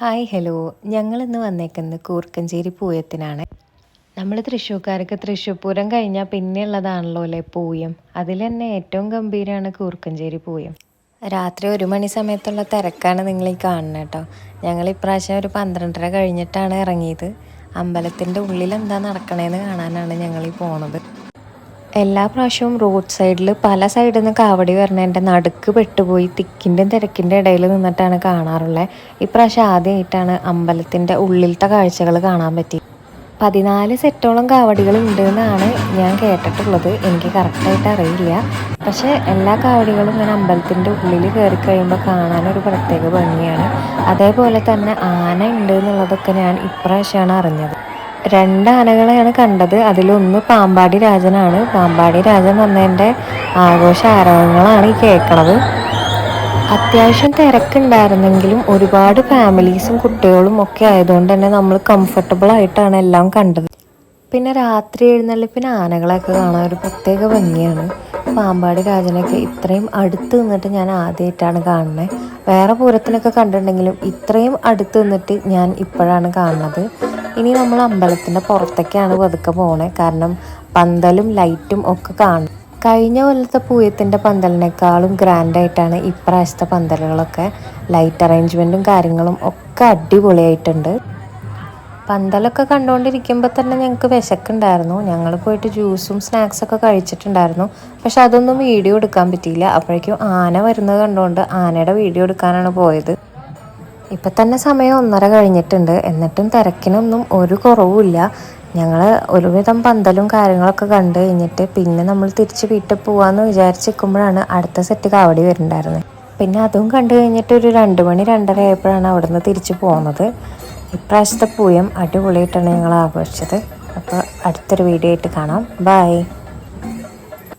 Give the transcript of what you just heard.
Hi hello, ഞങ്ങളിന്ന് വന്നേക്കുന്നത് കൂർക്കഞ്ചേരി പൂയത്തിനാണ്. നമ്മൾ തൃശ്ശൂർക്കാർക്ക് തൃശ്ശൂർ പൂരം കഴിഞ്ഞാൽ പിന്നെയുള്ളതാണല്ലോ അല്ലേ പൂയം. അതിൽ തന്നെ ഏറ്റവും ഗംഭീരമാണ് കൂർക്കഞ്ചേരി പൂയം. രാത്രി 1 മണി സമയത്തുള്ള തിരക്കാണ് നിങ്ങൾ ഈ കാണുന്നത് കേട്ടോ. ഞങ്ങൾ ഇപ്രാവശ്യം ഒരു 12:30 കഴിഞ്ഞിട്ടാണ് ഇറങ്ങിയത്. അമ്പലത്തിൻ്റെ ഉള്ളിൽ എന്താ നടക്കണേന്ന് കാണാനാണ് ഞങ്ങൾ പോണത്. എല്ലാ പ്രാവശ്യവും റോഡ് സൈഡിൽ പല സൈഡിൽ നിന്ന് കാവടി വരണതിൻ്റെ നടുക്ക് പെട്ടുപോയി തിക്കിൻ്റെയും തിരക്കിൻ്റെ ഇടയിൽ നിന്നിട്ടാണ് കാണാറുള്ളത്. ഇപ്രാവശ്യം ആദ്യമായിട്ടാണ് അമ്പലത്തിൻ്റെ ഉള്ളിലത്തെ കാഴ്ചകൾ കാണാൻ പറ്റി. 14 സെറ്റോളം കാവടികൾ ഉണ്ടെന്നാണ് ഞാൻ കേട്ടിട്ടുള്ളത്. എനിക്ക് കറക്റ്റായിട്ട് അറിയില്ല. പക്ഷേ എല്ലാ കാവടികളും ഇങ്ങനെ അമ്പലത്തിൻ്റെ ഉള്ളിൽ കയറി കഴിയുമ്പോൾ കാണാനൊരു പ്രത്യേക ഭംഗിയാണ്. അതേപോലെ തന്നെ ആന ഉണ്ട് എന്നുള്ളതൊക്കെ ഞാൻ ഇപ്രാവശ്യമാണ് അറിഞ്ഞത്. 2 ആനകളെയാണ് കണ്ടത്. അതിലൊന്ന് പാമ്പാടി രാജനാണ്. പാമ്പാടി രാജൻ വന്നതിൻ്റെ ആഘോഷ ആരവങ്ങളാണ് ഈ കേൾക്കണത്. അത്യാവശ്യം തിരക്കുണ്ടായിരുന്നെങ്കിലും ഒരുപാട് ഫാമിലീസും കുട്ടികളും ഒക്കെ ആയതുകൊണ്ട് തന്നെ നമ്മൾ കംഫർട്ടബിൾ ആയിട്ടാണ് എല്ലാം കണ്ടത്. പിന്നെ രാത്രി എഴുന്നള്ളിപ്പിന് ആനകളെയൊക്കെ കാണാൻ ഒരു പ്രത്യേക ഭംഗിയാണ്. പാമ്പാടി രാജനൊക്കെ ഇത്രയും അടുത്ത് നിന്നിട്ട് ഞാൻ ആദ്യമായിട്ടാണ് കാണുന്നത്. വേറെ പൂരത്തിനൊക്കെ കണ്ടിട്ടുണ്ടെങ്കിലും ഇത്രയും അടുത്ത് നിന്നിട്ട് ഞാൻ ഇപ്പോഴാണ് കാണുന്നത്. ഇനി നമ്മൾ അമ്പലത്തിൻ്റെ പുറത്തേക്കാണ് പതുക്കെ പോണേ. കാരണം പന്തലും ലൈറ്റും ഒക്കെ കാണും. കഴിഞ്ഞ കൊല്ലത്തെ പൂയത്തിൻ്റെ പന്തലിനേക്കാളും ഗ്രാൻഡായിട്ടാണ് ഇപ്രാവശ്യത്തെ പന്തലുകളൊക്കെ. ലൈറ്റ് അറേഞ്ച്മെൻറ്റും കാര്യങ്ങളും ഒക്കെ അടിപൊളിയായിട്ടുണ്ട്. പന്തലൊക്കെ കണ്ടുകൊണ്ടിരിക്കുമ്പോൾ തന്നെ ഞങ്ങൾക്ക് വിശക്കുണ്ടായിരുന്നു. ഞങ്ങൾ പോയിട്ട് ജ്യൂസും സ്നാക്സൊക്കെ കഴിച്ചിട്ടുണ്ടായിരുന്നു. പക്ഷെ അതൊന്നും വീഡിയോ എടുക്കാൻ പറ്റിയില്ല. അപ്പോഴേക്കും ആന വരുന്നത് കണ്ടുകൊണ്ട് ആനയുടെ വീഡിയോ എടുക്കാനാണ് പോയത്. ഇപ്പം തന്നെ സമയം 1:30 കഴിഞ്ഞിട്ടുണ്ട്. എന്നിട്ടും തിരക്കിനൊന്നും ഒരു കുറവുമില്ല. ഞങ്ങൾ ഒരുവിധം പന്തലും കാര്യങ്ങളൊക്കെ കണ്ടു കഴിഞ്ഞിട്ട് പിന്നെ നമ്മൾ തിരിച്ച് വീട്ടിൽ പോകാമെന്ന് വിചാരിച്ചിരിക്കുമ്പോഴാണ് അടുത്ത സെറ്റ് കാവടി വരുന്നുണ്ടായിരുന്നത്. പിന്നെ അതും കണ്ടു കഴിഞ്ഞിട്ട് ഒരു 2 മണി 2:30 ആയപ്പോഴാണ് അവിടെ നിന്ന് തിരിച്ച് പോകുന്നത്. ഇപ്രാവശ്യത്തെ പൂയം അടിപൊളിയായിട്ടാണ് ഞങ്ങൾ ആഘോഷിച്ചത്. അപ്പോൾ അടുത്തൊരു വീഡിയോ ആയിട്ട് കാണാം. ബൈ.